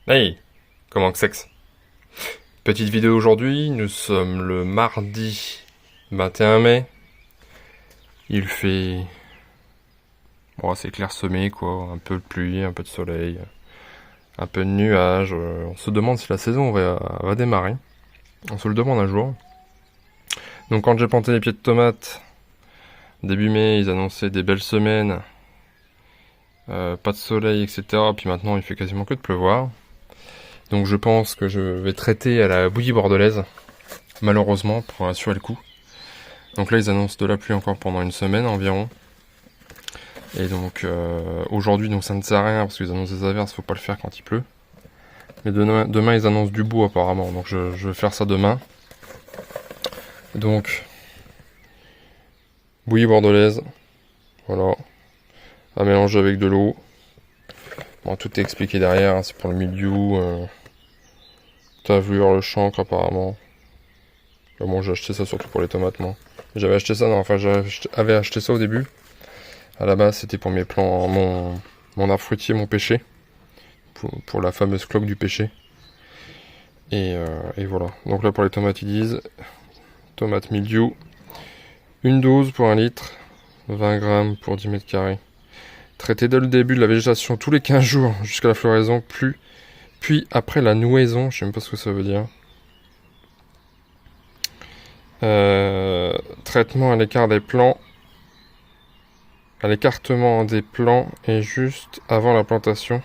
Hey, comment que c'est que ça? Petite vidéo aujourd'hui, nous sommes le mardi 21 mai. Il fait... Bon, c'est clairsemé quoi, un peu de pluie, un peu de soleil, un peu de nuages. On se demande si la saison va démarrer. On se le demande un jour. Donc quand j'ai planté les pieds de tomates, début mai, ils annonçaient des belles semaines, pas de soleil, etc. Puis maintenant, il fait quasiment que de pleuvoir. Donc je pense que je vais traiter à la bouillie bordelaise, malheureusement, pour assurer le coup. Donc là, ils annoncent de la pluie encore pendant une semaine environ. Et donc aujourd'hui, donc ça ne sert à rien parce qu'ils annoncent des averses, faut pas le faire quand il pleut. Mais demain ils annoncent du beau apparemment, donc je vais faire ça demain. Donc bouillie bordelaise, voilà, à mélanger avec de l'eau. Bon, tout est expliqué derrière, hein, c'est pour le milieu, tavelure, le chancre apparemment. Là, bon, j'ai acheté ça surtout pour les tomates, moi. J'avais acheté ça, non, enfin j'avais acheté ça au début. À la base, c'était pour mes plants, mon arbre fruitier, mon pêcher. Pour la fameuse cloque du pêcher. Et voilà. Donc là, pour les tomates, ils disent tomates milieu, une dose pour 1 litre, 20 grammes pour 10 mètres carrés. Traité dès le début de la végétation tous les 15 jours jusqu'à la floraison, puis après la nouaison, je sais même pas ce que ça veut dire. Traitement à l'écart des plants, à l'écartement des plants et juste avant la plantation.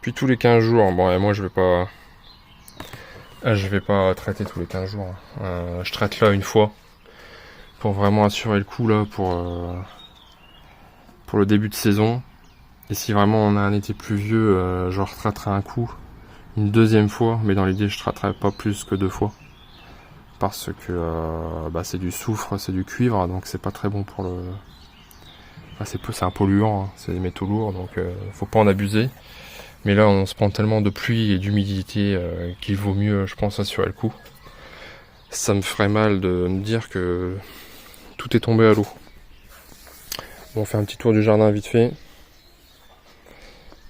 Puis tous les 15 jours. Bon, et moi je vais pas traiter tous les 15 jours. Je traite là une fois pour vraiment assurer le coup là pour le début de saison. Et si vraiment on a un été pluvieux, je retraiterai un coup une deuxième fois, mais dans l'idée je traiterai pas plus que 2 fois. Parce que c'est du soufre, c'est du cuivre, donc c'est pas très bon pour le... c'est un polluant, hein, c'est des métaux lourds, donc faut pas en abuser. Mais là on se prend tellement de pluie et d'humidité qu'il vaut mieux, je pense, assurer le coup. Ça me ferait mal de me dire que tout est tombé à l'eau. Bon, on fait un petit tour du jardin vite fait.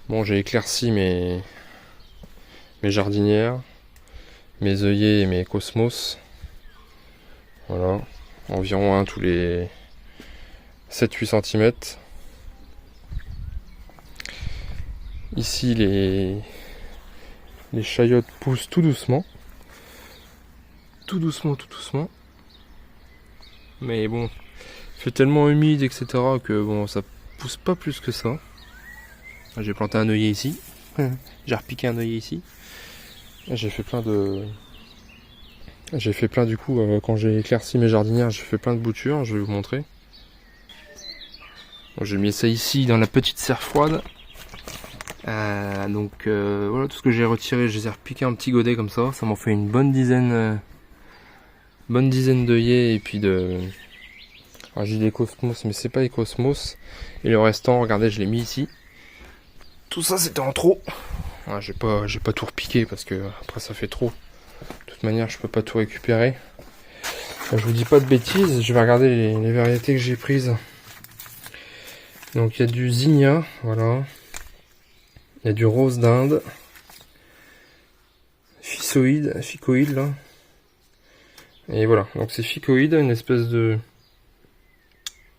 Bon, j'ai éclairci mes jardinières, mes œillets et mes cosmos. Voilà, environ un tous les 7-8 cm. Ici, les chayotes poussent tout doucement. Tout doucement, tout doucement. Mais bon, il fait tellement humide, etc. que bon, ça pousse pas plus que ça. J'ai planté un œillet ici. J'ai repiqué un œillet ici. J'ai fait plein du coup, quand j'ai éclairci mes jardinières, j'ai fait plein de boutures, je vais vous montrer. Bon, j'ai mis ça ici dans la petite serre froide. Voilà, tout ce que j'ai retiré, je les ai repiqués en petits godets comme ça. Ça m'en fait une bonne dizaine d'œillets et puis de... Alors, j'ai des cosmos, mais c'est pas les cosmos. Et le restant, regardez, je l'ai mis ici. Tout ça, c'était en trop. Ah, j'ai pas tout repiqué parce que après ça fait trop. De toute manière, je peux pas tout récupérer. Je vous dis pas de bêtises, je vais regarder les variétés que j'ai prises. Donc il y a du zinnia, voilà. Il y a du rose d'Inde. Ficoïde là. Et voilà, donc c'est ficoïde, une espèce de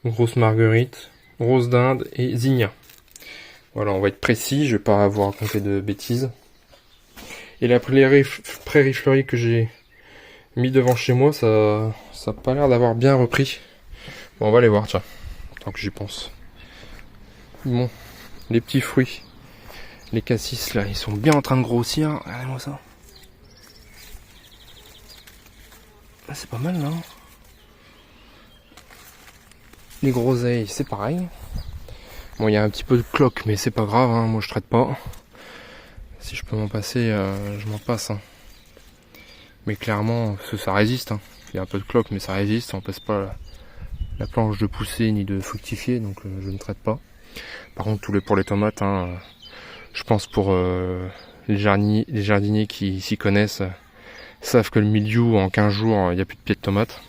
grosse marguerite, rose d'Inde et zinnia. Voilà, on va être précis, je vais pas avoir raconté de bêtises. Et la prairie fleurie que j'ai mis devant chez moi, ça a pas l'air d'avoir bien repris. Bon, on va aller voir, tiens, tant que j'y pense. Bon, les petits fruits, les cassis là, ils sont bien en train de grossir. Regardez-moi ça. Ah, c'est pas mal là. Les groseilles, c'est pareil. Bon, il y a un petit peu de cloque, mais c'est pas grave, hein, moi je traite pas. Si je peux m'en passer, je m'en passe. Hein. Mais clairement, ça résiste. Hein. Il y a un peu de cloque, mais ça résiste. On passe pas la planche de pousser ni de fructifier, donc je ne traite pas. Par contre, pour les tomates, hein, je pense pour les jardiniers qui s'y connaissent, savent que le milieu, en 15 jours, il n'y a plus de pieds de tomates.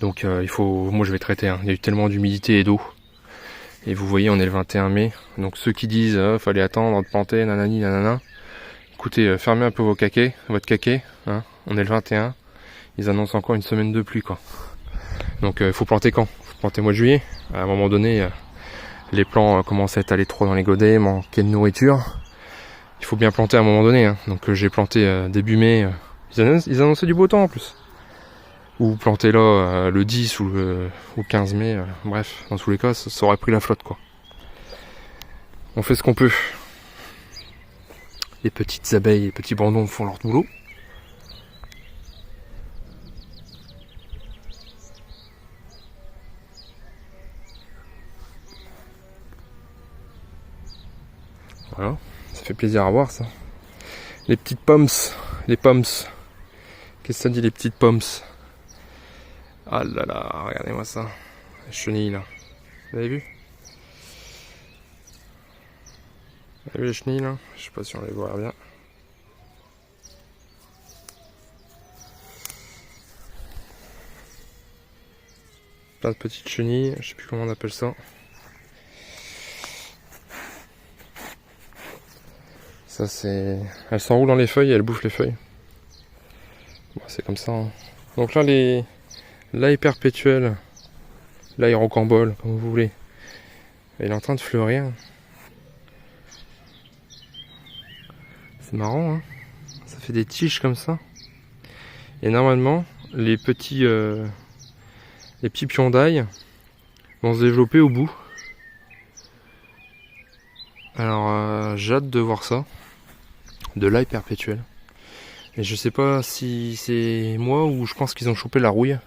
Donc moi je vais traiter. Hein. Il y a eu tellement d'humidité et d'eau Et vous voyez, on est le 21 mai. Donc ceux qui disent fallait attendre de planter, nanani, nanana. Écoutez, fermez un peu votre caquet. Hein. On est le 21. Ils annoncent encore une semaine de pluie, quoi. Donc il faut planter quand? Faut planter au mois de juillet. À un moment donné, les plants commencent à étaler trop dans les godets, manquer de nourriture. Il faut bien planter à un moment donné. Hein. Donc j'ai planté début mai. Ils annonçaient du beau temps en plus. Ou planter là le 10 ou le 15 mai. Bref, dans tous les cas, ça aurait pris la flotte, quoi. On fait ce qu'on peut. Les petites abeilles, les petits bandons font leur boulot. Voilà, ça fait plaisir à voir ça. Les petites pommes, les pommes. Qu'est-ce que ça dit les petites pommes? Ah là là, regardez-moi ça. Les chenilles là. Vous avez vu? Vous avez vu les chenilles là? Je sais pas si on les voit bien. Plein de petites chenilles, je sais plus comment on appelle ça. Ça c'est... Elles s'enroulent dans les feuilles et elles bouffent les feuilles. Bon, c'est comme ça. Hein. Donc là, l'ail perpétuel, l'ail rocambole, comme vous voulez, il est en train de fleurir. C'est marrant, hein. Ça fait des tiges comme ça. Et normalement, les petits pions d'ail vont se développer au bout. Alors, j'ai hâte de voir ça. De l'ail perpétuel. Et je sais pas si c'est moi ou je pense qu'ils ont chopé la rouille.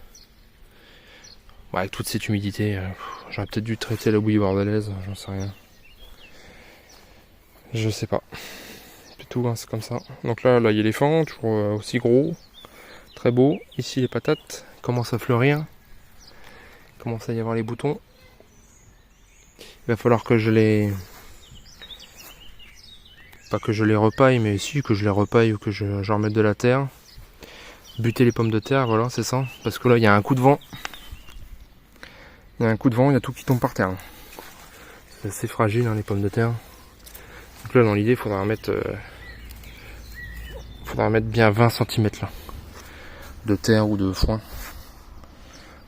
Ouais, avec toute cette humidité, j'aurais peut-être dû traiter la bouillie bordelaise, j'en sais rien. Je sais pas. C'est tout, hein, c'est comme ça. Donc là, il y a l'éléphant, toujours aussi gros, très beau. Ici, les patates commencent à fleurir. Il commence à y avoir les boutons. Il va falloir que je les... Pas que je les repaille, mais si, que je les repaille ou que je remette de la terre. Buter les pommes de terre, voilà, c'est ça. Parce que là, il y a un coup de vent. Il y a un coup de vent, il y a tout qui tombe par terre. C'est assez fragile, hein, les pommes de terre. Donc là, dans l'idée, il faudra mettre bien 20 cm là, de terre ou de foin.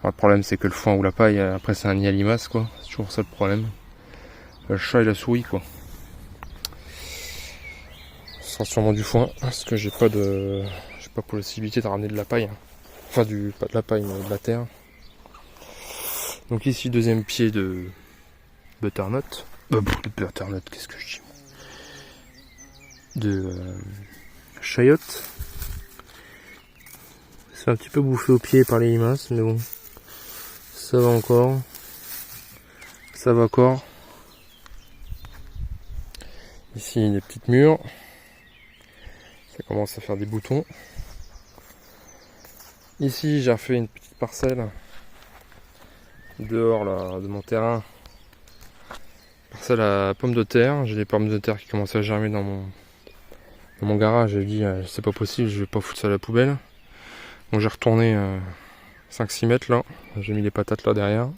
Alors, le problème, c'est que le foin ou la paille, après, c'est un nid à limaces, quoi. C'est toujours ça le problème. Le chat et la souris, quoi. Ce sera sûrement du foin, parce que j'ai pas possibilité de ramener de la paille. Enfin, pas de la paille, mais de la terre. Donc ici, deuxième pied de butternut. Butternut, qu'est-ce que je dis? De chayotte. C'est un petit peu bouffé au pied par les limaces, mais bon. Ça va encore. Ça va encore. Ici, des petites mûres. Ça commence à faire des boutons. Ici, j'ai refait une petite parcelle dehors là, de mon terrain. Parcelle à pommes de terre. J'ai des pommes de terre qui commencent à germer dans mon garage. J'ai dit c'est pas possible, je vais pas foutre ça à la poubelle. Donc j'ai retourné 5-6 mètres là. J'ai mis les patates là derrière.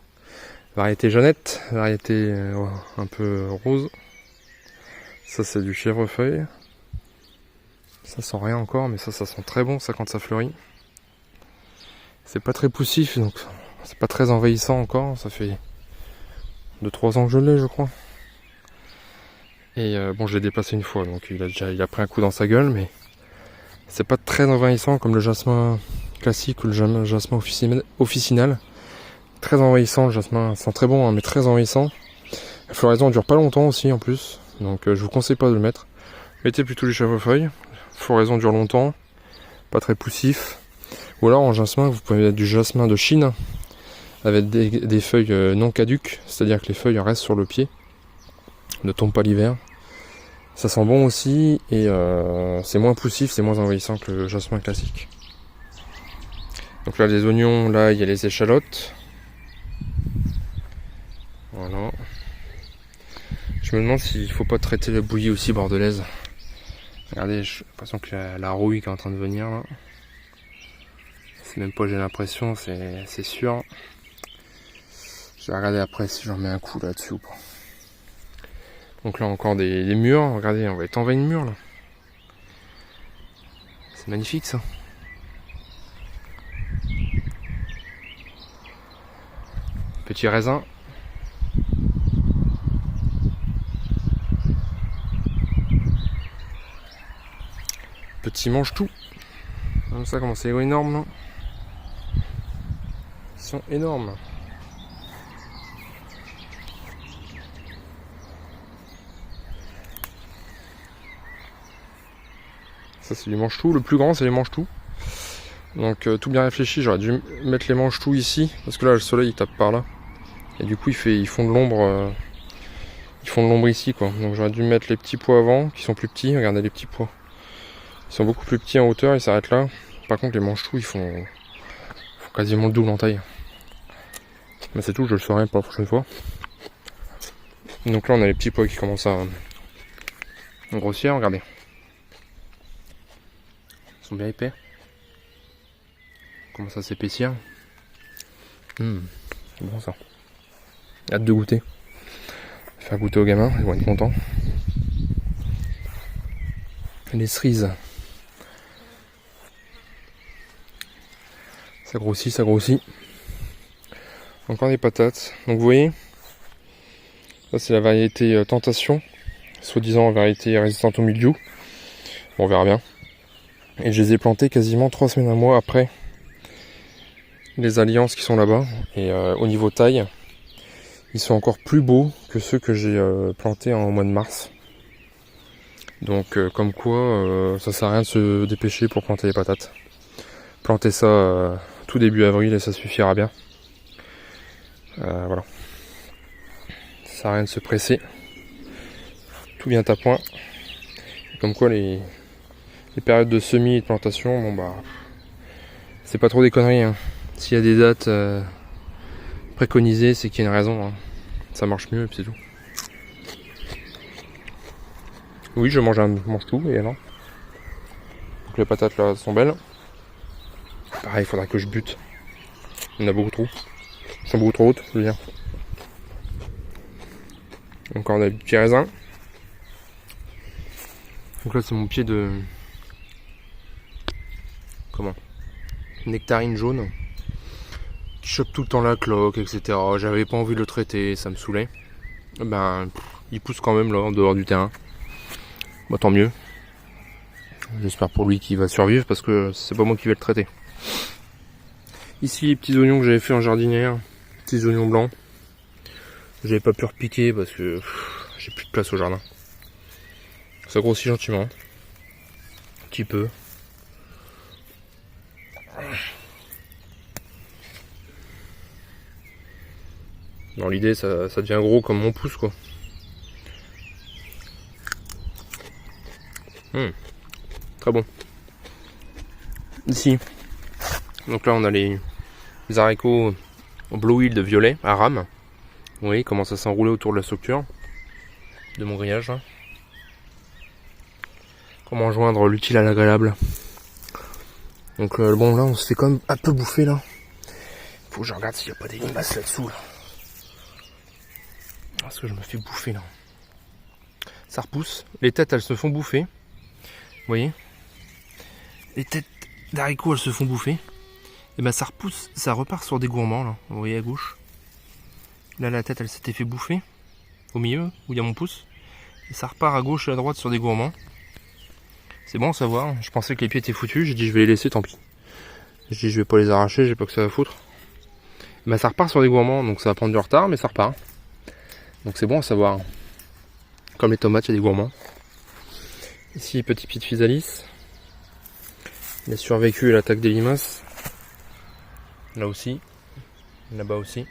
Variété Jeannette, variété un peu rose. Ça c'est du chèvrefeuille. Ça sent rien encore, mais ça sent très bon ça quand ça fleurit. C'est pas très poussif, donc c'est pas très envahissant encore. Ça fait 2-3 ans que je l'ai, je crois. Et bon, je l'ai déplacé une fois, donc il a pris un coup dans sa gueule, mais c'est pas très envahissant comme le jasmin classique ou le jasmin officinal. Très envahissant, le jasmin sent très bon, hein, mais très envahissant. La floraison dure pas longtemps aussi en plus, donc je vous conseille pas de le mettre. Mettez plutôt du chèvrefeuille. Floraison dure longtemps, pas très poussif. Ou alors en jasmin, vous pouvez mettre du jasmin de Chine avec des feuilles non caduques, c'est-à-dire que les feuilles restent sur le pied, ne tombent pas l'hiver. Ça sent bon aussi et c'est moins poussif, c'est moins envahissant que le jasmin classique. Donc là les oignons, là il y a les échalotes. Voilà. Je me demande s'il faut pas traiter la bouillie aussi bordelaise. Regardez, j'ai l'impression qu'il y a la rouille qui est en train de venir là. C'est même pas j'ai l'impression, c'est sûr. Je vais regarder après si j'en mets un coup là-dessus ou pas. Donc là encore des murs, regardez, on va être envahi de murs là. C'est magnifique ça. Petit raisin. Petit mange-tout. Comme ça, comment c'est énorme, non? Ils sont énormes. Ça, c'est du mange-tout. Le plus grand, c'est les mange-tout. Donc, tout bien réfléchi. J'aurais dû mettre les mange-tout ici. Parce que là, le soleil, il tape par là. Et du coup, ils font de l'ombre. Ils font de l'ombre ici, quoi. Donc, j'aurais dû mettre les petits pois avant, qui sont plus petits. Regardez les petits pois. Ils sont beaucoup plus petits en hauteur. Ils s'arrêtent là. Par contre, les mange-tout, ils font quasiment le double en taille. Mais c'est tout, je le saurai pour la prochaine fois. Donc là, on a les petits pois qui commencent à grossir, regardez. Ils sont bien épais. Ils commencent à s'épaissir. C'est bon ça. Hâte de goûter. Faire goûter aux gamins, ils vont être contents. Les cerises. Ça grossit, ça grossit. Encore des patates. Donc vous voyez, ça c'est la variété Tentation, soi-disant variété résistante au mildiou. Bon, on verra bien. Et je les ai plantés quasiment 3 semaines, un mois après les alliances qui sont là-bas. Et au niveau taille, ils sont encore plus beaux que ceux que j'ai plantés en mois de mars. Donc comme quoi, ça sert à rien de se dépêcher pour planter les patates. Plantez ça tout début avril et ça suffira bien. Voilà. Ça sert à rien de se presser. Tout vient à point. Comme quoi les périodes de semis et de plantation, bon bah c'est pas trop des conneries. Hein. S'il y a des dates préconisées, c'est qu'il y a une raison. Hein. Ça marche mieux et puis c'est tout. Oui, je mange tout et alors. Donc les patates là sont belles. Pareil, il faudra que je bute. Il y en a beaucoup trop. Elles sont beaucoup trop hautes, je veux dire. Encore des petits raisins. Donc là c'est mon pied de... Comment? Nectarine jaune. Qui chope tout le temps la cloque, etc. J'avais pas envie de le traiter, ça me saoulait. Ben, il pousse quand même là, en dehors du terrain. Bah tant mieux. J'espère pour lui qu'il va survivre parce que c'est pas moi qui vais le traiter. Ici les petits oignons que j'avais fait en jardinière. Petits oignons blancs. J'avais pas pu repiquer parce que j'ai plus de place au jardin. Ça grossit gentiment. Un petit peu. Dans l'idée ça devient gros comme mon pouce quoi. Très bon. Ici. Donc là on a les haricots blue hill de violet à rame. Vous voyez comment ça s'enroulait autour de la structure de mon grillage là. Comment joindre l'utile à l'agréable. Donc bon là on se fait quand même un peu bouffer là. Faut que je regarde s'il n'y a pas des limaces là-dessous là. Parce que je me fais bouffer là. Ça repousse. Les têtes elles se font bouffer. Vous voyez? Les têtes d'haricots elles se font bouffer. Et ben ça repousse, ça repart sur des gourmands là. Vous voyez à gauche. Là la tête elle s'était fait bouffer. Au milieu où il y a mon pouce. Et ça repart à gauche et à droite sur des gourmands. C'est bon à savoir. Je pensais que les pieds étaient foutus. J'ai dit je vais les laisser, tant pis. J'ai dit je vais pas les arracher, j'ai pas que ça à foutre. Ben ça repart sur des gourmands, donc ça va prendre du retard, mais ça repart. Donc c'est bon à savoir. Comme les tomates, il y a des gourmands. Ici, petit pied de physalis. Il a survécu à l'attaque des limaces. Là aussi. Là-bas aussi.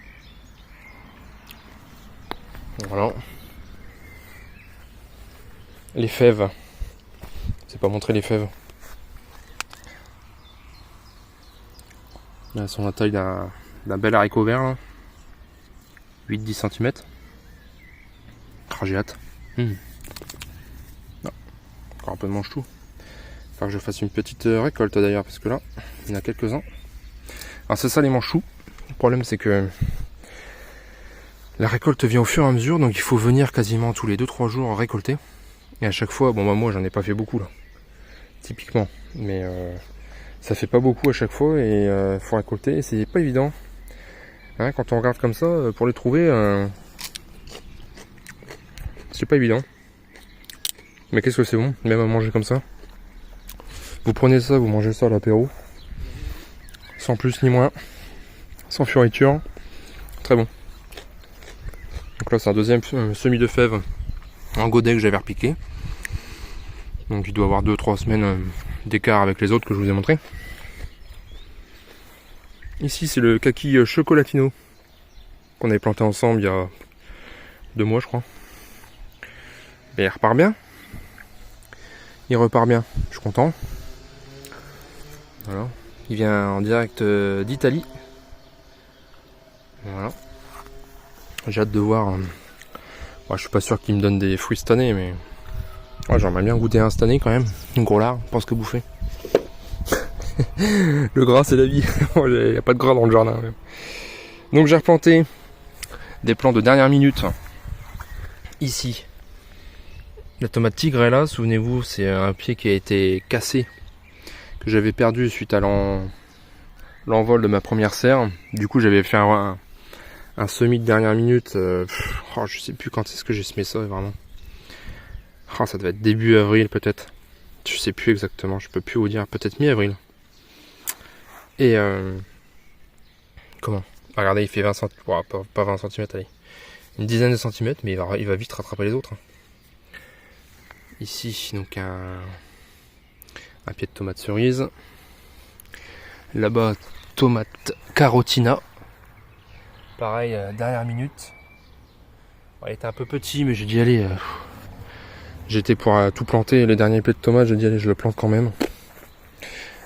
Voilà. Les fèves. C'est pas montrer les fèves. Là, elles sont la taille d'un bel haricot vert. 8-10 cm. J'ai hâte. Non. Encore un peu de mange tout. Il faut que je fasse une petite récolte d'ailleurs, parce que là, il y en a quelques-uns. Alors c'est ça les mange-choux. Le problème c'est que La récolte vient au fur et à mesure, donc il faut venir quasiment tous les 2-3 jours récolter. Et à chaque fois, bon bah moi j'en ai pas fait beaucoup là, typiquement. Mais ça fait pas beaucoup à chaque fois et faut récolter, c'est pas évident. Hein, quand on regarde comme ça, pour les trouver, c'est pas évident. Mais qu'est-ce que c'est bon, même à manger comme ça. Vous prenez ça, vous mangez ça à l'apéro. Sans plus ni moins. Sans fioriture. Très bon. Donc là c'est un deuxième semis de fèves en godet que j'avais repiqué. Donc il doit avoir 2-3 semaines d'écart avec les autres que je vous ai montré. Ici c'est le kaki chocolatino qu'on avait planté ensemble il y a 2 mois je crois. Et il repart bien. Il repart bien, je suis content. Voilà. Il vient en direct d'Italie. Voilà. J'ai hâte de voir. Je suis pas sûr qu'il me donne des fruits cette année, mais j'aimerais bien goûter un cette année quand même. Un gros lard, pas ce que bouffer. Le gras c'est la vie. Il n'y a pas de gras dans le jardin. Donc j'ai replanté des plants de dernière minute. Ici. La tomate tigre est là, souvenez-vous, c'est un pied qui a été cassé, que j'avais perdu suite à l'envol de ma première serre. Du coup j'avais fait un semis de dernière minute, je sais plus quand est-ce que j'ai semé ça vraiment. Ça devait être début avril peut-être. Je sais plus exactement, je peux plus vous dire, peut-être mi-avril. Et comment? Regardez, il fait 20 cm, pas 20 cm, allez. Une dizaine de centimètres, mais il va vite rattraper les autres. Ici, donc un pied de tomate cerise. Là-bas, tomate carotina. Pareil, dernière minute. Il était un peu petit, mais j'ai dit allez. J'étais pour tout planter, les derniers pieds de tomate, j'ai dit allez, je le plante quand même.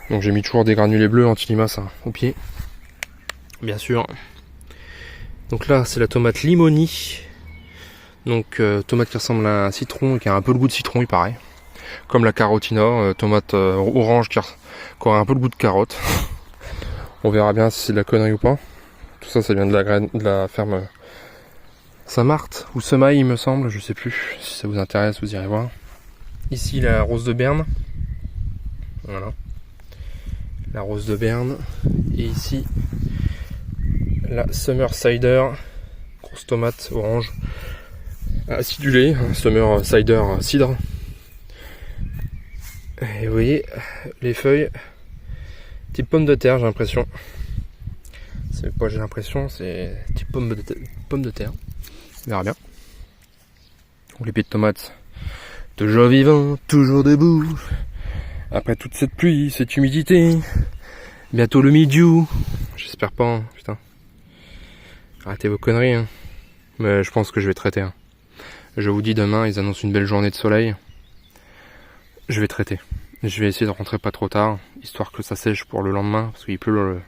Donc j'ai mis toujours des granulés bleus anti-limaces au pied. Bien sûr. Donc là, c'est la tomate limoni. Donc tomate qui ressemble à un citron et qui a un peu le goût de citron, il paraît. Comme la carotina, tomate orange qui aura un peu le goût de carotte. On verra bien si c'est de la connerie ou pas. Tout ça, ça vient de la ferme Saint-Marthe ou Semaille, il me semble, je sais plus. Si ça vous intéresse, vous irez voir. Ici, la rose de Berne. Voilà. La rose de Berne. Et ici, la Summer Cider. Grosse tomate orange. Acidulée, Summer Cider cidre. Et vous voyez, les feuilles, type pomme de terre, j'ai l'impression. C'est pas j'ai l'impression, c'est type pomme de terre. On verra bien. Les pieds de tomates, toujours vivants, toujours debout. Après toute cette pluie, cette humidité, bientôt le milieu. J'espère pas, hein, putain. Arrêtez vos conneries, hein. Mais je pense que je vais traiter. Hein. Je vous dis, demain, ils annoncent une belle journée de soleil. Je vais traiter. Je vais essayer de rentrer pas trop tard, histoire que ça sèche pour le lendemain, parce qu'il pleut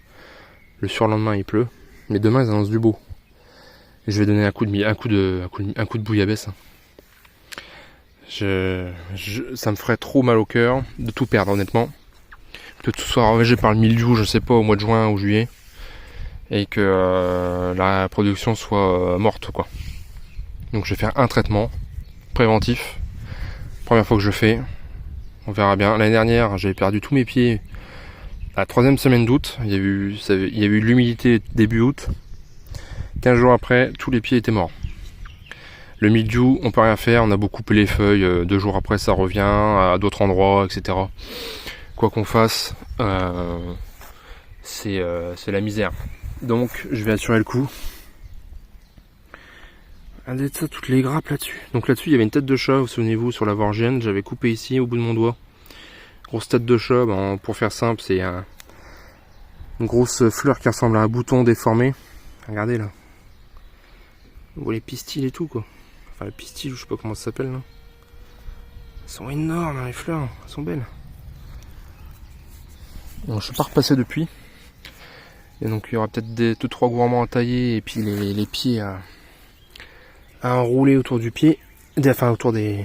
le surlendemain, il pleut. Mais demain, ils annoncent du beau. Et je vais donner un coup de bouillabaisse. Ça me ferait trop mal au cœur de tout perdre, honnêtement. Que tout soit ravagé par le mildiou, je sais pas, au mois de juin ou juillet. Et que la production soit morte, quoi. Donc je vais faire un traitement préventif. Première fois que je fais. On verra bien. L'année dernière, j'avais perdu tous mes pieds à la 3e semaine d'août. Il y a eu de l'humidité début août. 15 jours après, tous les pieds étaient morts. Le mildiou, on peut rien faire. On a beau couper les feuilles. 2 jours après, ça revient à d'autres endroits, etc. Quoi qu'on fasse, c'est la misère. Donc, je vais assurer le coup. Regardez ça, toutes les grappes là-dessus. Donc là-dessus, il y avait une tête de chat, vous souvenez-vous, sur la vorgienne. J'avais coupé ici, au bout de mon doigt. Grosse tête de chat, pour faire simple, c'est une grosse fleur qui ressemble à un bouton déformé. Regardez là. Vous voyez les pistils et tout, quoi. Enfin, les pistils, je sais pas comment ça s'appelle, là. Elles sont énormes, hein, les fleurs. Elles sont belles. Bon, je suis pas repassé depuis. Et donc, il y aura peut-être 2-3 gourmands à tailler, et puis les pieds à enrouler autour du pied, enfin autour des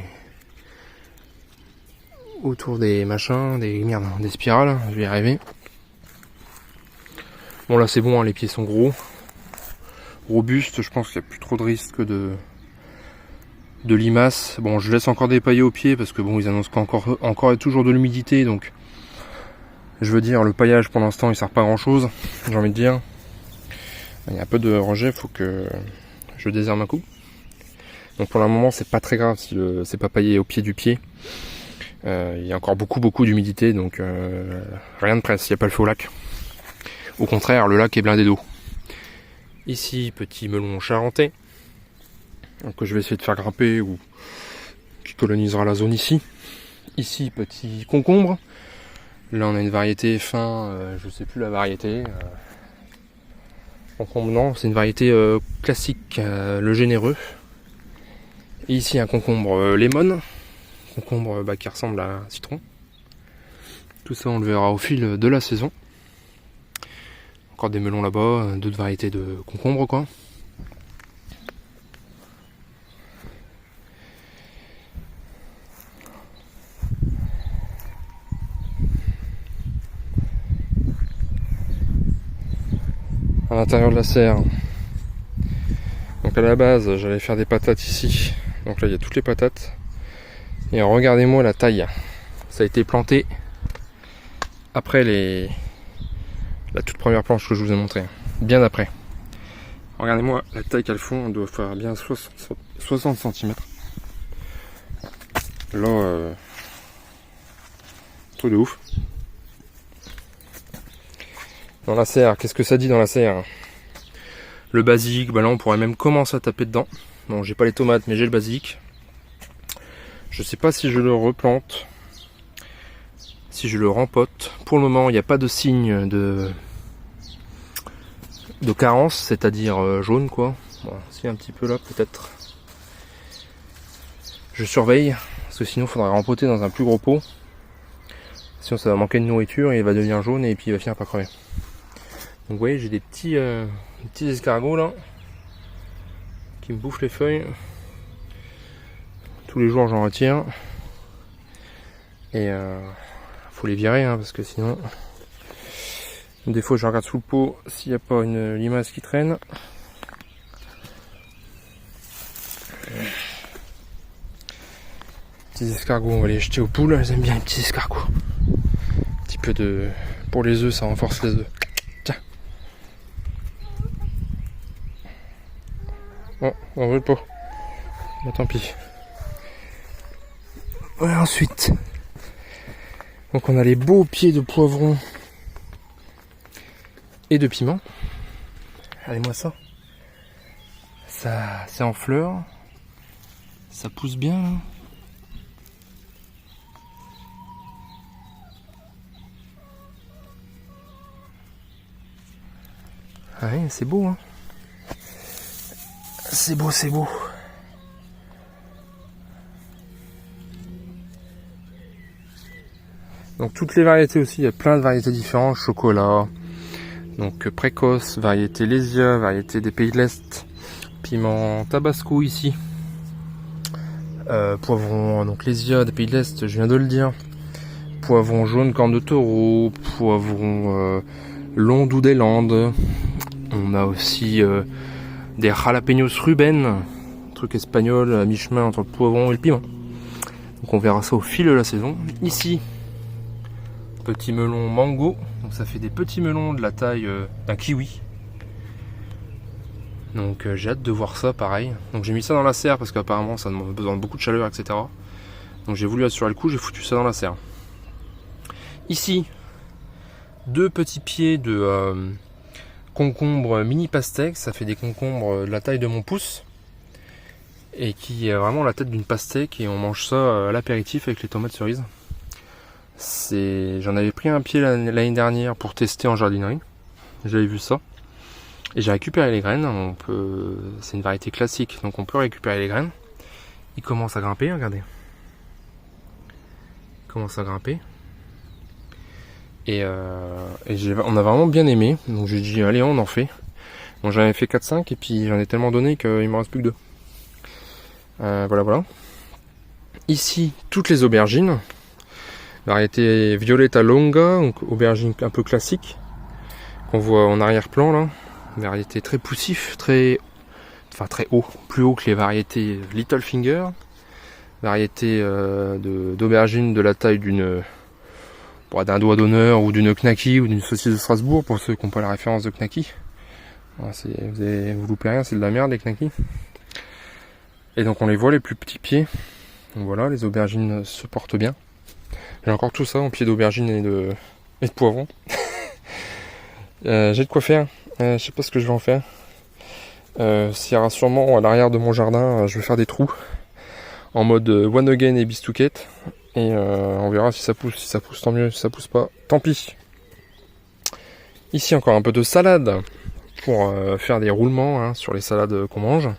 machins, des spirales, je vais y arriver. Bon là c'est bon, hein, les pieds sont gros. robuste, je pense qu'il n'y a plus trop de risque de limaces. Bon, je laisse encore dépailler au pied parce que bon, ils annoncent encore et toujours de l'humidité, donc je veux dire, le paillage pour l'instant il sert pas à grand chose, j'ai envie de dire. Il y a un peu de rejet, faut que je désherbe un coup. Donc pour le moment c'est pas très grave si c'est pas paillé au pied du pied. Il y a encore beaucoup d'humidité, donc rien de presse, il n'y a pas le feu au lac. Au contraire, le lac est blindé d'eau. Ici, petit melon charentais, que je vais essayer de faire grimper ou qui colonisera la zone ici. Ici, petit concombre. Là, on a une variété fin, je sais plus la variété. Concombre, non, c'est une variété classique, le généreux. Et ici, un concombre lemon. Concombre qui ressemble à un citron. Tout ça, on le verra au fil de la saison. Encore des melons là-bas, d'autres variétés de concombres, quoi. À l'intérieur de la serre. Donc à la base, j'allais faire des patates ici. Donc là, il y a toutes les patates. Et regardez-moi la taille. Ça a été planté après la toute première planche que je vous ai montrée. Bien après. Regardez-moi la taille qu'elles font. On doit faire bien 60 cm. Là, truc de ouf. Dans la serre, qu'est-ce que ça dit dans la serre? Le basique, bah là on pourrait même commencer à taper dedans. Bon, j'ai pas les tomates, mais j'ai le basique. Je sais pas si je le replante, si je le rempote. Pour le moment, il n'y a pas de signe de carence, c'est-à-dire jaune, quoi. Bon, si un petit peu là, peut-être. Je surveille, parce que sinon il faudra rempoter dans un plus gros pot. Sinon ça va manquer de nourriture et il va devenir jaune et puis il va finir par crever. Donc vous voyez, j'ai des petits escargots là qui me bouffent les feuilles. Tous les jours j'en retire. Et faut les virer hein, parce que sinon des fois je regarde sous le pot s'il n'y a pas une limace qui traîne. Petits escargots, on va les jeter aux poules, elles aiment bien les petits escargots. Un petit peu de... pour les œufs, ça renforce les œufs. Tiens. Oh, on veut pas. Bah tant pis. Voilà, ensuite. Donc on a les beaux pieds de poivron et de piment. Regardez-moi ça. Ça, c'est en fleurs. Ça pousse bien là. Ouais, c'est beau hein. C'est beau, c'est beau. Donc toutes les variétés aussi, il y a plein de variétés différentes, chocolat, donc précoce, variété Lésia, variété des pays de l'Est, piment tabasco ici, poivron, donc Lésia des pays de l'Est, je viens de le dire, poivron jaune corne de taureau, poivron long doux des Landes, on a aussi des jalapenos Ruben, truc espagnol à mi-chemin entre le poivron et le piment. Donc on verra ça au fil de la saison. Ici, petit melon mango, donc ça fait des petits melons de la taille d'un kiwi. Donc j'ai hâte de voir ça pareil. Donc j'ai mis ça dans la serre parce qu'apparemment ça demande besoin de beaucoup de chaleur, etc. Donc j'ai voulu assurer le coup, j'ai foutu ça dans la serre. Ici, deux petits pieds de concombre mini pastèque, ça fait des concombres de la taille de mon pouce. Et qui est vraiment la tête d'une pastèque et on mange ça à l'apéritif avec les tomates cerises. J'en avais pris un pied l'année dernière pour tester en jardinerie. J'avais vu ça. Et j'ai récupéré les graines. C'est une variété classique, donc on peut récupérer les graines. Il commence à grimper, regardez. Il commence à grimper. Et on a vraiment bien aimé. Donc j'ai dit, allez, on en fait. Bon, j'en avais fait 4-5 et puis j'en ai tellement donné qu'il me reste plus que 2. Voilà. Ici, toutes les aubergines. Variété Violetta Longa, donc aubergine un peu classique, qu'on voit en arrière-plan là. Une variété très poussif, très haut, plus haut que les variétés Little Finger. Variété d'aubergine de la taille d'un doigt d'honneur ou d'une knacky ou d'une saucisse de Strasbourg pour ceux qui n'ont pas la référence de knacky. Voilà, vous loupez rien, c'est de la merde les knacky. Et donc on les voit les plus petits pieds. Donc voilà, les aubergines se portent bien. J'ai encore tout ça en pied d'aubergine et de poivron. J'ai de quoi faire. Je sais pas ce que je vais en faire. S'il y aura sûrement à l'arrière de mon jardin, je vais faire des trous en mode one again et bistouquette. Et on verra si ça pousse. Si ça pousse, tant mieux. Si ça pousse pas, tant pis. Ici encore un peu de salade pour faire des roulements sur les salades qu'on mange.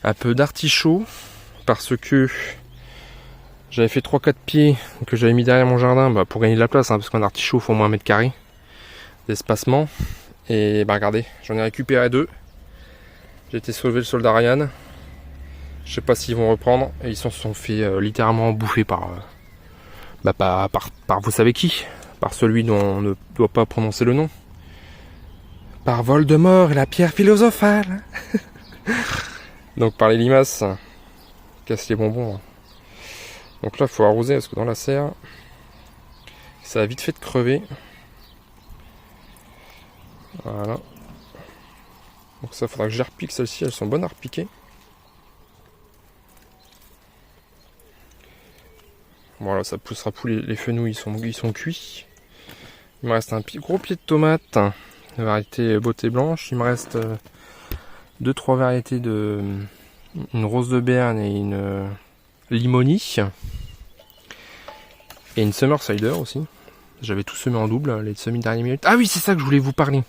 Un peu d'artichaut parce que j'avais fait 3-4 pieds que j'avais mis derrière mon jardin pour gagner de la place, parce qu'un artichaut faut au moins 1 mètre carré d'espacement. Et regardez, j'en ai récupéré 2. J'ai été sauver le soldat Ryan. Je sais pas s'ils vont reprendre. Et ils se sont fait littéralement bouffer par vous savez qui. Par celui dont on ne doit pas prononcer le nom. Par Voldemort et la pierre philosophale. Donc par les limaces. Casse les bonbons. Donc là il faut arroser parce que dans la serre, ça a vite fait de crever. Voilà. Donc ça faudra que je les repique, celles-ci, elles sont bonnes à repiquer. Voilà, ça poussera plus, les fenouils ils sont cuits. Il me reste un gros pied de tomate, de variété beauté blanche. Il me reste 2-3 variétés de une rose de Berne et une limonie. Et une summer cider aussi. J'avais tout semé en double, les semi-dernières minutes. Ah oui, c'est ça que je voulais vous parler.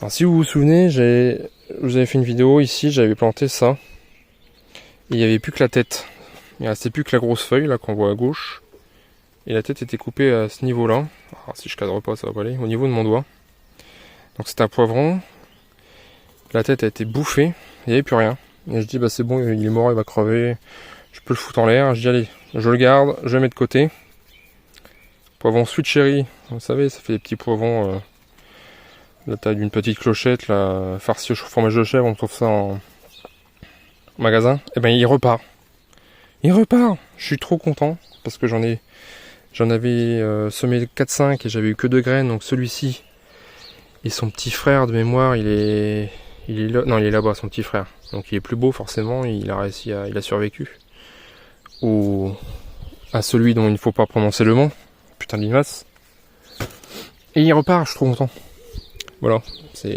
Alors si vous vous souvenez, vous avez fait une vidéo ici, j'avais planté ça. Et il n'y avait plus que la tête. Il ne restait plus que la grosse feuille là qu'on voit à gauche. Et la tête était coupée à ce niveau-là. Alors si je cadre pas, ça va pas aller. Au niveau de mon doigt. Donc c'était un poivron. La tête a été bouffée. Il n'y avait plus rien. Et je dis c'est bon, il est mort, il va crever. Je peux le foutre en l'air. Je dis allez, je le garde, je le mets de côté. Poivron sweet cherry. Vous savez, ça fait des petits poivrons la taille d'une petite clochette, la farci au fromage de chèvre, on trouve ça en magasin. Et il repart. Il repart. Je suis trop content parce que j'en avais semé 4-5 et j'avais eu que 2 graines. Donc celui-ci et son petit frère de mémoire, il est là. Non, il est là-bas, son petit frère. Donc il est plus beau forcément. Il a survécu à celui dont il ne faut pas prononcer le nom. Putain de limace. Et il repart. Je suis trop content. Voilà, je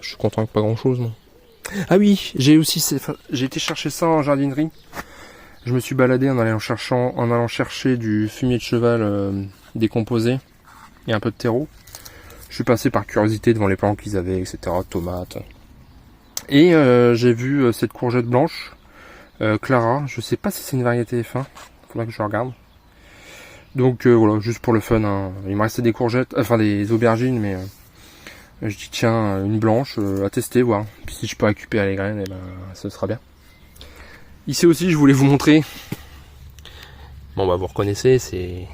suis content avec pas grand chose, moi. Ah oui, j'ai été chercher ça en jardinerie. Je me suis baladé en allant chercher du fumier de cheval décomposé et un peu de terreau. Je suis passé par curiosité devant les plants qu'ils avaient, etc. Tomates. Et j'ai vu cette courgette blanche, Clara. Je sais pas si c'est une variété F1. Faudra que je regarde. Donc voilà, juste pour le fun. Il me restait des courgettes, enfin des aubergines, mais je dis tiens, une blanche à tester, voir. Puis si je peux récupérer les graines, ce sera bien. Ici aussi, je voulais vous montrer. Bon vous reconnaissez, c'est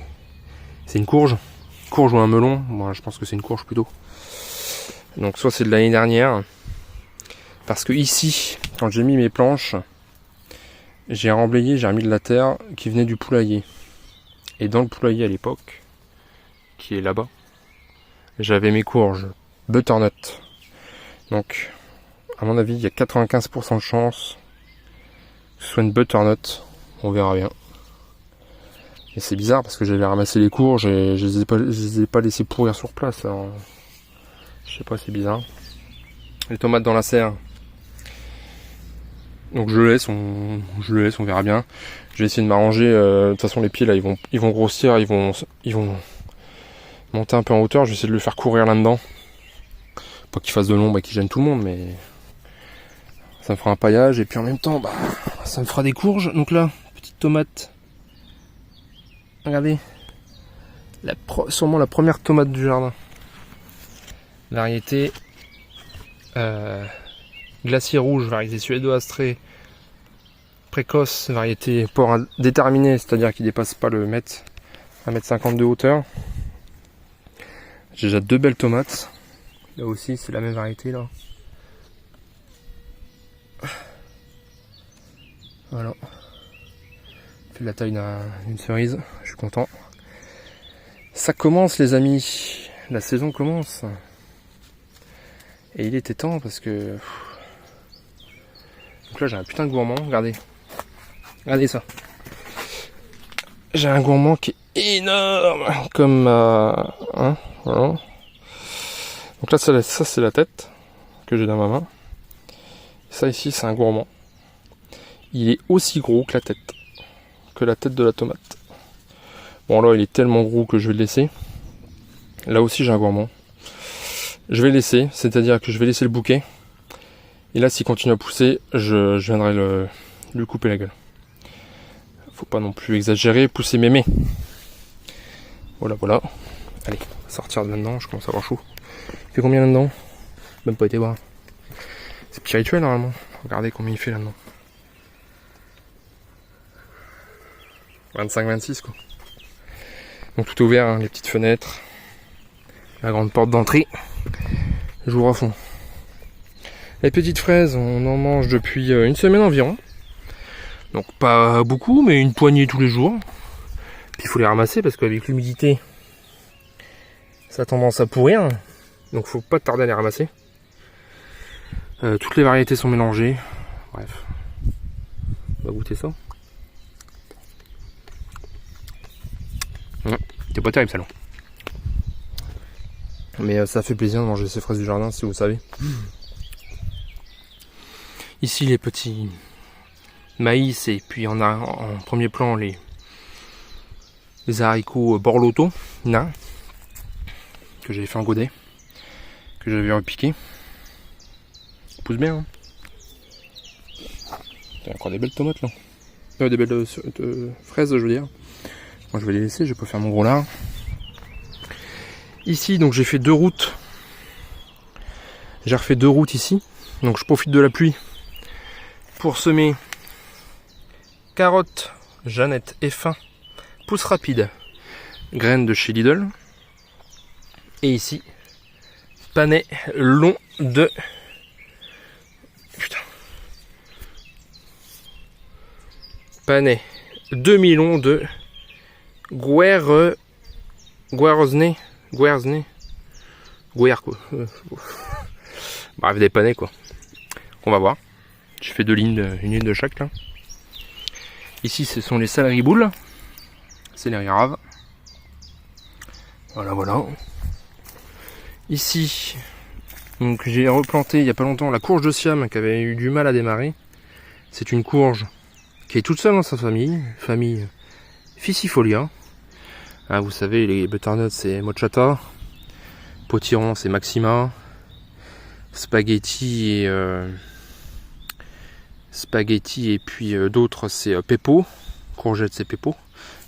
une courge. Courge ou un melon. Moi je pense que c'est une courge plutôt. Donc soit c'est de l'année dernière. Parce que ici, quand j'ai mis mes planches, j'ai remblayé, j'ai remis de la terre qui venait du poulailler. Et dans le poulailler à l'époque, qui est là-bas, j'avais mes courges butternut. Donc, à mon avis, il y a 95% de chance que ce soit une butternut. On verra bien. Et c'est bizarre parce que j'avais ramassé les courges et je les ai pas laissées pourrir sur place. Alors, je sais pas, c'est bizarre. Les tomates dans la serre. Donc je le laisse, on verra bien. Je vais essayer de m'arranger. De toute façon, les pieds là, ils vont grossir, ils vont monter un peu en hauteur. Je vais essayer de le faire courir là-dedans. Pas qu'il fasse de l'ombre et qu'il gêne tout le monde, mais ça me fera un paillage et puis en même temps, ça me fera des courges. Donc là, petite tomate. Regardez, sûrement la première tomate du jardin. Variété glacier rouge, variété suédoise très précoce, variété port déterminé, c'est-à-dire qu'il dépasse pas le 1m50 de hauteur. J'ai déjà 2 belles tomates. Là aussi, c'est la même variété là. Voilà. Fait de la taille d'une cerise. Je suis content. Ça commence les amis. La saison commence. Et il était temps parce que... Donc là j'ai un putain de gourmand. Regardez. Regardez ça. J'ai un gourmand qui est énorme. Comme... hein, voilà. Donc là ça c'est la tête que j'ai dans ma main. Ça ici c'est un gourmand. Il est aussi gros que la tête de la tomate. Bon là il est tellement gros que je vais le laisser. Là aussi j'ai un gourmand. Je vais laisser, c'est-à-dire que je vais laisser le bouquet. Et là s'il continue à pousser, je viendrai lui couper la gueule. Faut pas non plus exagérer, pousser mémé. Voilà, voilà. Allez, on va sortir de maintenant, je commence à avoir chaud. Il fait combien là-dedans? Même pas été voir. C'est petit rituel normalement. Regardez combien il fait là-dedans. 25-26 quoi. Donc tout est ouvert, hein, les petites fenêtres. La grande porte d'entrée. J'ouvre à fond. Les petites fraises, on en mange depuis une semaine environ. Donc pas beaucoup, mais une poignée tous les jours. Puis il faut les ramasser parce qu'avec l'humidité, ça a tendance à pourrir. Donc faut pas tarder à les ramasser. Toutes les variétés sont mélangées. Bref. On va goûter ça. C'est pas terrible celle-là. Mais ça fait plaisir de manger ces fraises du jardin si vous savez. Ici les petits maïs et puis on a en premier plan les haricots borlotto nains que j'avais fait en godet, que j'avais repiqué. Pousse bien. Hein. Il y a encore des belles tomates là. Des belles fraises je veux dire. Moi je vais les laisser, je vais pas faire mon gros lard. Ici donc j'ai fait 2 routes. J'ai refait 2 routes ici. Donc je profite de la pluie pour semer carottes, Jeannette et fin, pousse rapide, graines de chez Lidl. Et ici, panais long de... Putain. Panais demi-long de Guerzne quoi. Bref, des panais quoi. On va voir. Je fais 2 lignes, une ligne de chaque là. Ici ce sont les céleri boules. Céleri rave. Voilà voilà. Ici, donc j'ai replanté il n'y a pas longtemps la courge de Siam qui avait eu du mal à démarrer. C'est une courge qui est toute seule dans sa famille Ficifolia. Ah, vous savez, les butternuts c'est Mochata, potiron c'est Maxima, spaghetti et puis d'autres c'est Peppo, courgette c'est Peppo.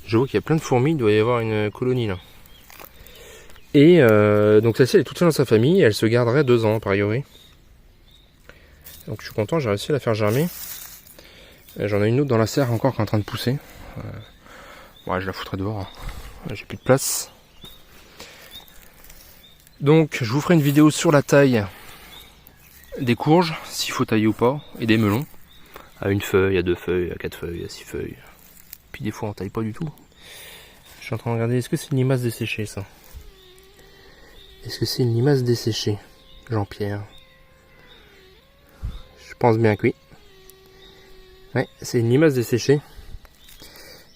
Je vois qu'il y a plein de fourmis, il doit y avoir une colonie là. Et donc celle-ci elle est toute seule dans sa famille, elle se garderait 2 ans a priori. Donc je suis content, j'ai réussi à la faire germer. J'en ai une autre dans la serre encore qui est en train de pousser. Ouais, je la foutrai dehors. J'ai plus de place. Donc je vous ferai une vidéo sur la taille des courges, s'il faut tailler ou pas, et des melons. À 1 feuille, à 2 feuilles, à 4 feuilles, à 6 feuilles. Puis des fois on taille pas du tout. Je suis en train de regarder, est-ce que c'est une limace desséchée ça? Est-ce que c'est une limace desséchée, Jean-Pierre? Je pense bien que oui. Ouais, c'est une limace desséchée.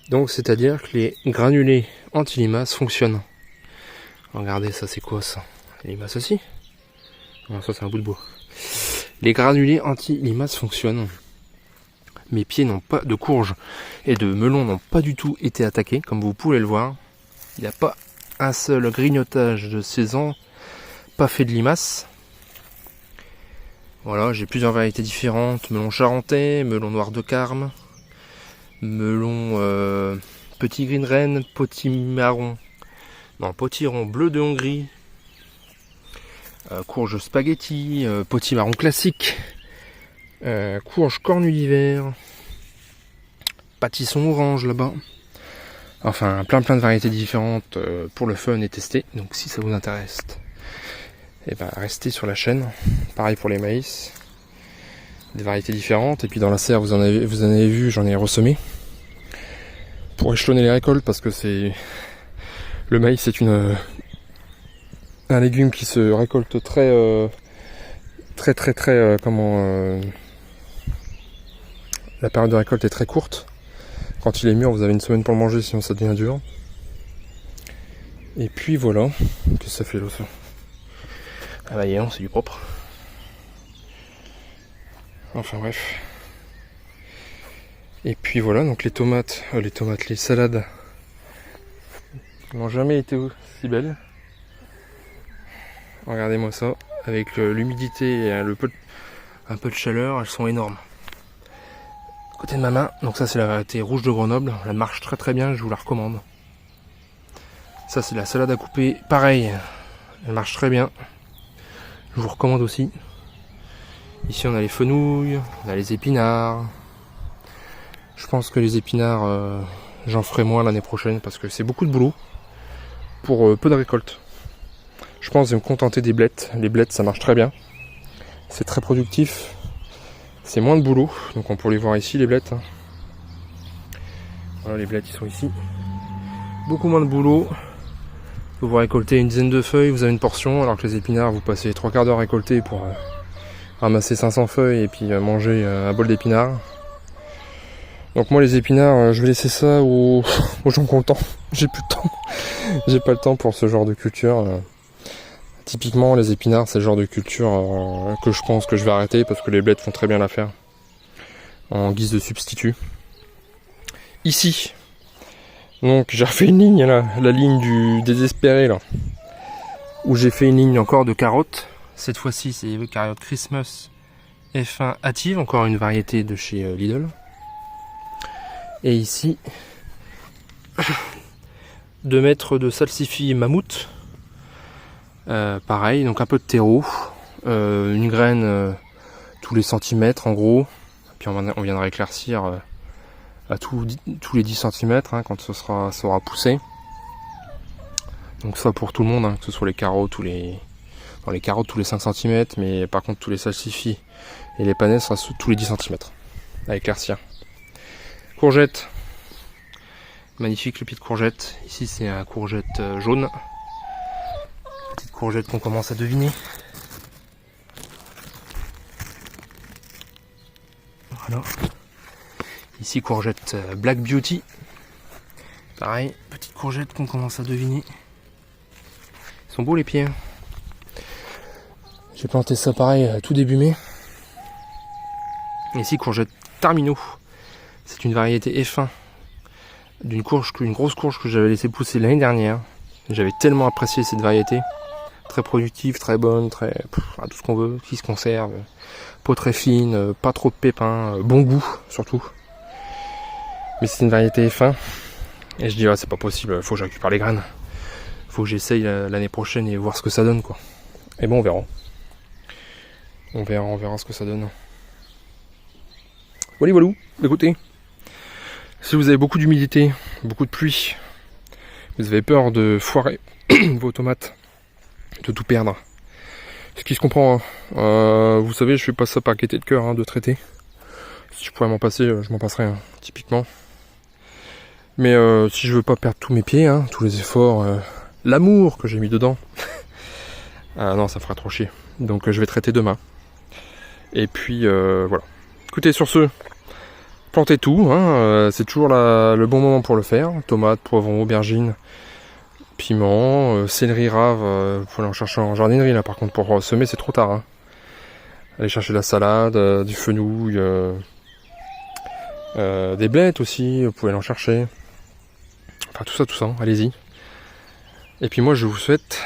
Donc c'est-à-dire que les granulés anti-limaces fonctionnent. Regardez ça, c'est quoi ça? Les limaces aussi? Non, ça c'est un bout de bois. Les granulés anti-limaces fonctionnent. Mes pieds n'ont pas de courge et de melon n'ont pas du tout été attaqués, comme vous pouvez le voir. Il n'y a pas un seul grignotage de saison, pas fait de limaces. Voilà, j'ai plusieurs variétés différentes. Melon charentais, melon noir de Carme, melon petit green reine, potimarron, non potiron bleu de Hongrie, courge spaghetti, potimarron classique, courge cornue d'hiver, pâtisson orange là-bas. Enfin, plein de variétés différentes pour le fun et tester. Donc si ça vous intéresse, Et ben restez sur la chaîne. Pareil pour les maïs. Des variétés différentes. Et puis dans la serre, vous en avez vu, j'en ai ressemé. Pour échelonner les récoltes, parce que c'est... Le maïs, c'est un légume qui se récolte très la période de récolte est très courte. Quand il est mûr, vous avez une semaine pour le manger, sinon ça devient dur. Et puis voilà. Qu'est-ce que ça fait là, ça? Ah bah non, c'est du propre. Enfin bref. Et puis voilà, donc les tomates, les salades n'ont jamais été aussi belles. Regardez-moi ça, avec l'humidité et un peu de chaleur, elles sont énormes. Côté de ma main, donc ça c'est la variété rouge de Grenoble, elle marche très très bien, je vous la recommande. Ça c'est la salade à couper, pareil, elle marche très bien, je vous recommande aussi. Ici on a les fenouilles, on a les épinards. Je pense que les épinards, j'en ferai moins l'année prochaine parce que c'est beaucoup de boulot pour peu de récolte. Je pense que je vais me contenter des blettes. Les blettes ça marche très bien. C'est très productif. C'est moins de boulot. Donc on peut les voir ici les blettes. Voilà, les blettes ils sont ici. Beaucoup moins de boulot. Vous récoltez une dizaine de feuilles, vous avez une portion, alors que les épinards vous passez 3 quarts d'heure à récolter pour ramasser 500 feuilles et puis manger un bol d'épinards. Donc moi les épinards, je vais laisser ça aux gens qui ont le temps. J'ai plus de temps. J'ai pas le temps pour ce genre de culture. Typiquement les épinards c'est le genre de culture que je pense que je vais arrêter parce que les blettes font très bien l'affaire en guise de substitut. Ici, donc j'ai refait une ligne là, la ligne du désespéré là, où j'ai fait une ligne encore de carottes. Cette fois-ci c'est carottes Christmas F1 Active, encore une variété de chez Lidl. Et ici 2 mètres de salsifis mammouth. Pareil, donc un peu de terreau, une graine tous les centimètres en gros, puis on viendra éclaircir à tous les 10 cm quand ça aura poussé. Donc ça pour tout le monde, que ce soit les carottes les carottes tous les 5 cm, mais par contre tous les salsifis et les panais sera tous les 10 cm à éclaircir. Courgettes, magnifique le pied de courgette. Ici c'est un courgette jaune. Petite courgette qu'on commence à deviner. Voilà. Ici courgette Black Beauty. Pareil, petite courgette qu'on commence à deviner. Ils sont beaux les pieds. J'ai planté ça pareil tout début mai. Ici courgette Termino. C'est une variété F1 d'une grosse courge que j'avais laissé pousser l'année dernière. J'avais tellement apprécié cette variété. Très productive, très bonne, tout ce qu'on veut, qui se conserve. Peau très fine, pas trop de pépins, bon goût surtout. Mais c'est une variété F1. Et je dis c'est pas possible, faut que je récupère les graines. Faut que j'essaye l'année prochaine et voir ce que ça donne quoi. Et bon on verra. On verra ce que ça donne. Voilà, écoutez. Si vous avez beaucoup d'humidité, beaucoup de pluie, vous avez peur de foirer vos tomates, de tout perdre. Ce qui se comprend. Vous savez, je fais pas ça par gaieté de cœur de traiter. Si je pourrais m'en passer, je m'en passerais typiquement. Mais si je veux pas perdre tous mes pieds, tous les efforts, l'amour que j'ai mis dedans, non, ça fera trop chier. Donc je vais traiter demain. Et puis voilà. Écoutez, sur ce, plantez tout, c'est toujours le bon moment pour le faire. Tomates, poivrons, aubergines, piments, céleri rave. Vous pouvez en chercher en jardinerie là. Par contre, pour semer, c'est trop tard. Allez chercher de la salade, du fenouil, des blettes aussi. Vous pouvez en chercher. Enfin, tout ça. Allez-y. Et puis moi, je vous souhaite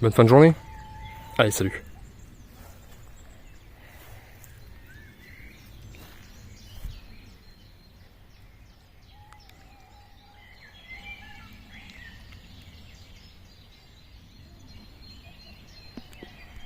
bonne fin de journée. Allez, salut.